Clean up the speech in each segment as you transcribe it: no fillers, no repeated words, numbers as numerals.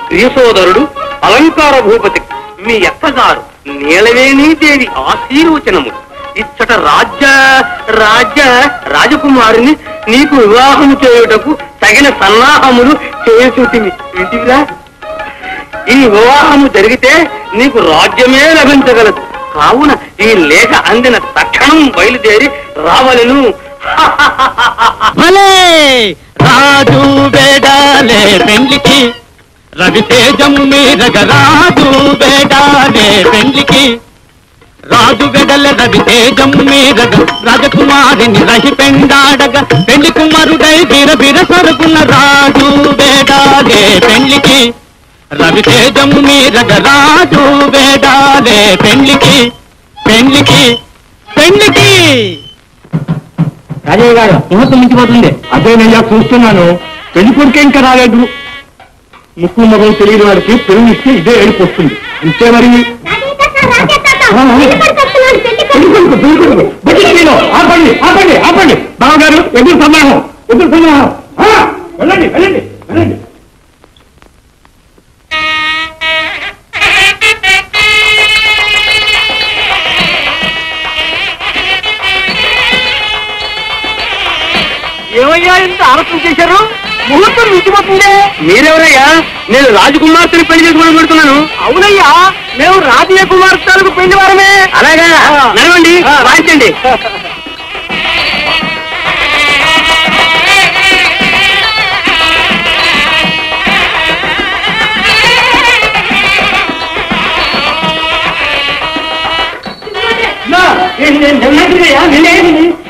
ప్రియ సోదరుడు అలంకార భూపతి మీ అత్తగారు నీలవేణీ దేవి ఆశీర్వచనములు ఇచ్చట రాజకుమారిని నీకు వివాహము చేయుటకు తగిన సన్నాహములు చేసుటివి వింటివిరా. ఈ వివాహము జరిగితే నీకు రాజ్యమే లభించగలదు. కావున ఈ లేఖ అందిన తక్షణం బయలుదేరి రావలను. రాజు బేడాలే పెండ్లికి రవితేజం మీరగ రాజు బేడాలే పెండ్లికి రాజు వెడల రవితేజం మీరగ రాజకుమారిని రహి పెండాడగ పెళ్లి కుమారుడై బిరబిర సరుకున్న రాజు బేడాలే పెండ్లికి రవితేజం మీరగ రాజు బేడాలే పెండ్లికి పెండ్లికి పెండ్లికి. రాజయ్య గారు ముహూర్తం మించిపోతుంది. అదే నేను చూస్తున్నాను. పెళ్లి కొడుకే ఇంకా రాలేదు. ముక్కు మగం తెలియని వాడికి పెళ్లి ఇస్తే ఇదే ఏడుపు వస్తుంది. అంతే మరి. ఆపండి ఆపండి ఆపండి. బావగారు ఎదురు సన్నాహం వెళ్ళండి వెళ్ళండి వెళ్ళండి. ఏమయ్యా ఇంత ఆలోచన చేశారు? ముహూర్తం మించిపోతుందే. మీరెవరయ్యా? నేను రాజకుమార్తెని పెళ్లి చేసుకోవడం పెడుతున్నాను. అవునయ్యా, మేము రాజీయ కుమార్తెలకు పెళ్లి వారమే. అలాగా నడవండి, వాయించండి.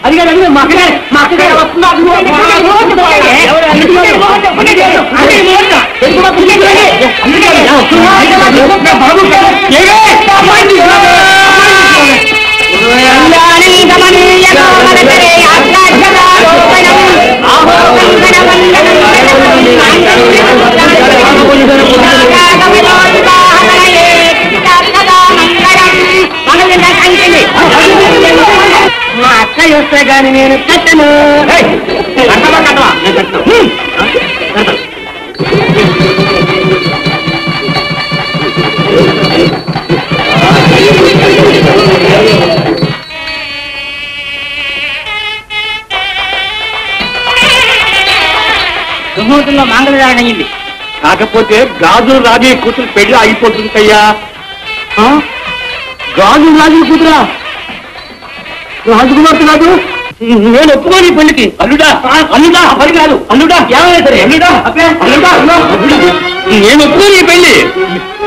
అది కాదు మా అక్కడే వస్తున్నారు. మా అక్క చూస్తే గాని నేను కట్టను. ముహూర్తంలో మంగళదారణ అయింది. కాకపోతే గాజులు రాజీ కూతురు పెళ్లి ఆగిపోతుందయ్యా. గాజులు రాజీ కూతురా? రాజకుమార్తె కాదు. నేను ఒప్పుకోని పెళ్లికి. అల్లుడా అల్లుడా పని కాదు. అల్లుడా ఏమైనా సరే అల్లుడా అల్లుడా నేను ఒప్పుకోని పెళ్లి.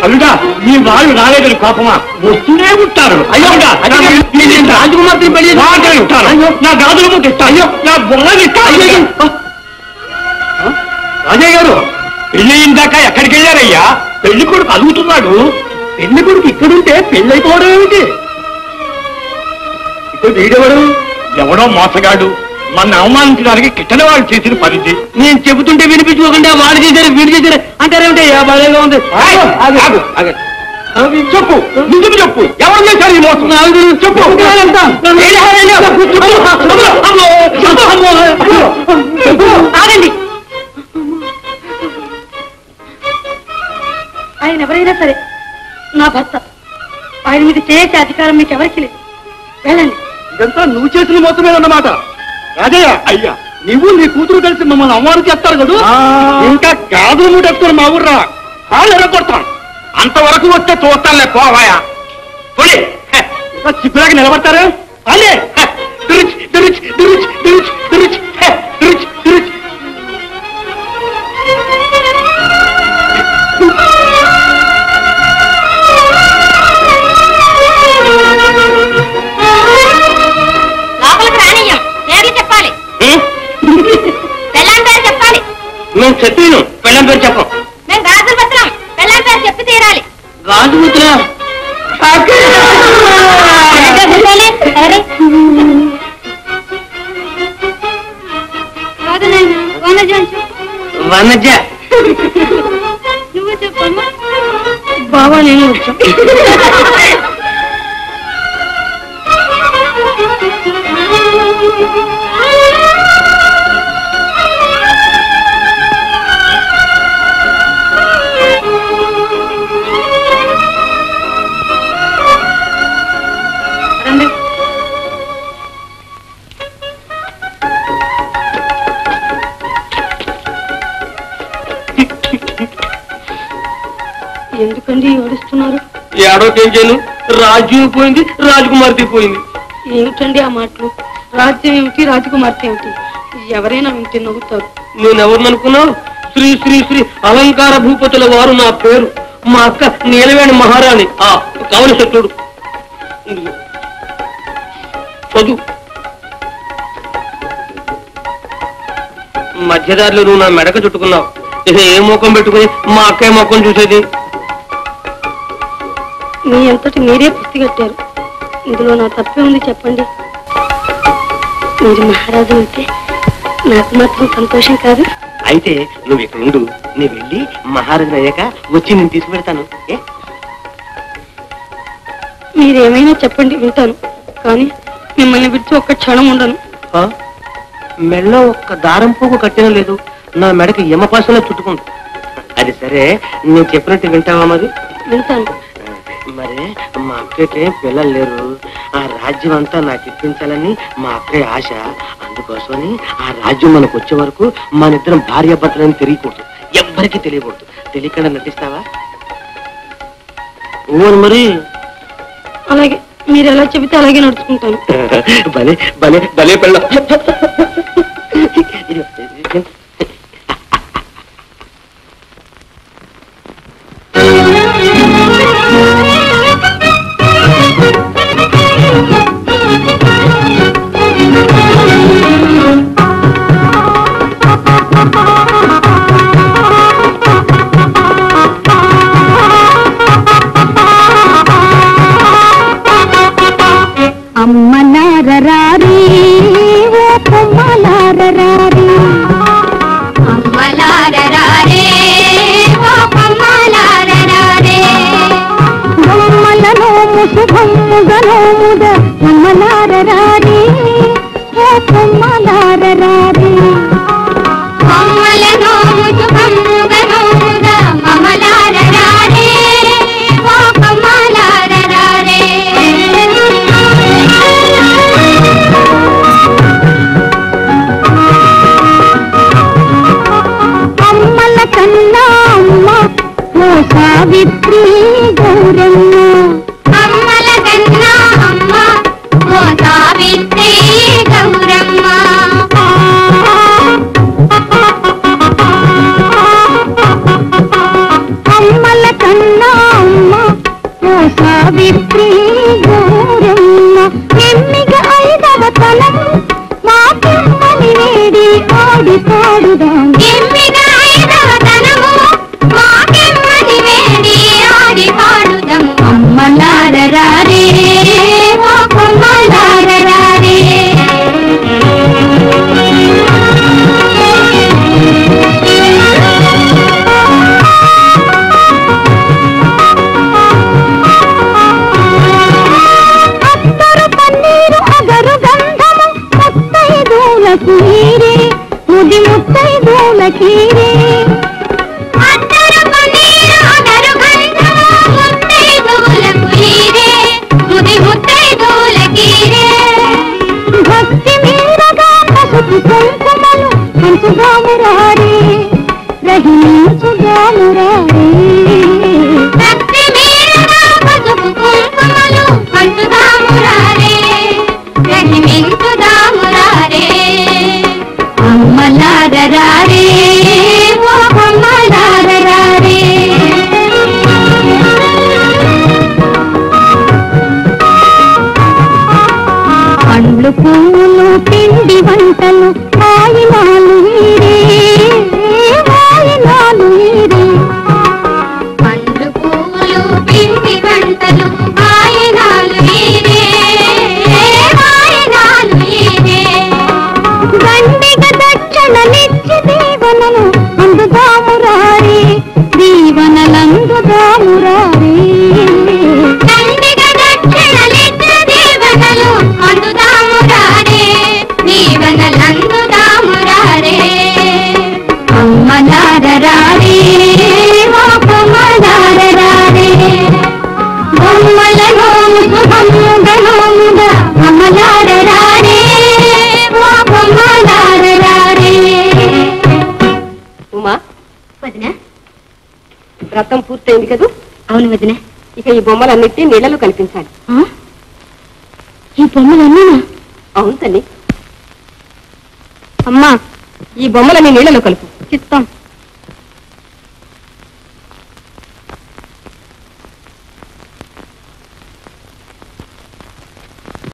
అల్లుడా మీ వాళ్ళు రాలేదని కోపమా? వస్తూనే ఉంటారు. అయ్యో రాజకుమార్తెని పెళ్లి ఉంటారు. నా గాజులు ముట్టు ఇస్తా. అయ్యో నా బొమ్మలు ఇస్తా. రాజయ్య గారు పెళ్లి అయిందాక ఎక్కడికి వెళ్ళారయ్యా? పెళ్లి కొడుకు అడుగుతున్నాడు. పెళ్లి కొడుకు ఇక్కడుంటే పెళ్లి అయిపోవడం ఏమిటి? ఇక్కడ వీడెవడు? ఎవడో మోసగాడు. మన అవమానించడానికి కిట్టన వాళ్ళు చేసిన పనిది. నేను చెబుతుంటే వినిపించుకోకుండా వాడు చేశారు వీడు చేశారు అంటారేమిటి? బాగా ఉంది. చెప్పు నిజం చెప్పు. ఎవరు చేశారు ఈ మోసం? చెప్పు. ఆగండి. ఆయన ఎవరైనా సరే నా భర్త. ఆయన మీద చేసే అధికారం మీకు ఎవరికి లేదు. వెళ్ళండి. ఇదంతా నువ్వు చేసిన మోసమేనన్నమాట. రాజయ్య అయ్యా, నువ్వు నీ కూతురు కలిసి మమ్మల్ని అమ్మవారు చేస్తారు కదా. ఇంకా గాజులు మూటెత్తుకుని మా ఊర్రా కాళ్ళు ఎరగొడతాను. అంతవరకు వస్తే చూస్తానులే. పోవాయా పోయి చిప్పులాగా నిలబడతారు. అలే దురుచి దురుచి దురుచి దురుచి దురుచి దురుచి దురుచి. మేము చెప్పాను పెళ్ళం పేరు చెప్పం. మేము గాజులు పత్రం పెళ్ళం పేరు చెప్పి తీరాలి. గాజు పత్రం కాదు నాయన వనజ. నువ్వు చెప్పమ్మా. బావా నేను వచ్చా. ఎందుకండి ఏడుస్తున్నారు? ఏడోకేం చేయను, రాజ్యం పోయింది, రాజకుమార్తె పోయింది. ఏమిటండి ఆ మాటలు? రాజ్యం ఏమిటి, రాజకుమార్తె ఏమిటి? ఎవరైనా వింటే నవ్వుతారు. నేనెవరిని అనుకున్నావు? శ్రీ శ్రీ శ్రీ అలంకార భూపతుల వారు నా పేరు. మా అక్క నీలవేణి మహారాణి. కావలి శత్రుడు చదువు. మధ్యదారిలో నువ్వు నా మెడక చుట్టుకున్నావు. ఇక ఏ ముఖం పెట్టుకుని మా అక్క ముఖం చూసేది? మీ అంతటి మీరే పుస్తి కట్టారు. ఇందులో నా తప్పే ఉంది చెప్పండి. మీరు మహారాజు అయితే నాకు మాత్రం సంతోషం కాదు. అయితే నువ్వు ఇక్కడ ఉండు, నేను వెళ్ళి మహారాజు అయ్యాక వచ్చి నేను తీసుకువెళ్తాను. మీరేమైనా చెప్పండి, వింటాను. కానీ మిమ్మల్ని విడిచి ఒక్క క్షణం ఉండను. మెడలో ఒక్క దారం పోగు కట్టిన లేదు, నా మెడకి యమపాసంలో చుట్టుకుంది. అది సరే, నేను చెప్పినట్టు వింటావా? మరి వింటాను. మరి మా అక్కకి పిల్లలు లేరు, ఆ రాజ్యం అంతా నాకు ఇప్పించాలని మా అక్కయ్య ఆశ. అందుకోసమని ఆ రాజ్యం మనకు వచ్చే వరకు మన ఇద్దరం భార్యాభర్తలని తెలియకూడదు, ఎవ్వరికి తెలియకూడదు. తెలియకుండా నటిస్తావా? ఓను మరి. అలాగే, మీరు ఎలా చెబితే అలాగే నడుచుకుంటాను. భలే భలే భలే పిల్ల. అమ్మలారరారీ ఓ కొమ్మలారరారీ, అమ్మలారరారీ ఓ కొమ్మలారరారీ, బొమ్మలను ముసుగమ్ముగను ముద కొమ్మలారరారీ ఓ కొమ్మలారరారీ, బొమ్మలను ముసుగమ్ముగను ముద కొమ్మలారరారీ ఓ కొమ్మలారరారీ. అమ్మల కన్నా అమ్మ ఓ సావిత్రి గౌరమ్మ, అమ్మల కన్నా అమ్మ ఓ సావిత్రి గౌరమ్మ, అమ్మల కన్నా అమ్మ ఓ సావిత్రి గౌరమ్మ, ఎమ్మిగా ఐదవ తలము మా పిమ్మని వేడి ఆడి పాడుదాం, ఎమ్మిగా ఐదవ తలము మా పిమ్మని వేడి ఆడి పాడుదాం, అమ్మలారరారే ఓ కొమ్మలారరారే. అత్తరు పన్నీరు అగరు గంధము ముత్తైదులకు ఈరే, ముది ముత్తైదులకు ఈరే, అత్తరు పన్నీరు అగరు గంధము ముత్తైదులకు ఈరే, ముది ముత్తైదులకు ఈరే, భక్తి మీరగా పసుపు కుంకుమలు పంచుదాము రారే, రహించుదాము రారే, భక్తి మీరగా పసుపు కుంకుమలు పంచుదాము రారే, రహించుదాము రారే, అమ్మలారరారే ఓ అమ్మలారరారే. పండ్లు పువ్వులు పిండి వంటలు వాయినాలు వీరే, వాయినాలు వీరే, పండ్లు పువ్వులు పిండి వంటలు వాయినాలు వీరే, వాయినాలు వీరే, దండిగ దక్షిణ నిత్య దేవనను అందు వదినా వ్రతం పూర్తయింది కదూ? అవును వదినా. ఇక ఈ బొమ్మలన్నిటి నీళ్లలో కల్పించాలి. ఈ బొమ్మలన్నీ? అవును తల్లి. అమ్మా, ఈ బొమ్మలన్నీ నీళ్లలో కలుపు. చిత్తం.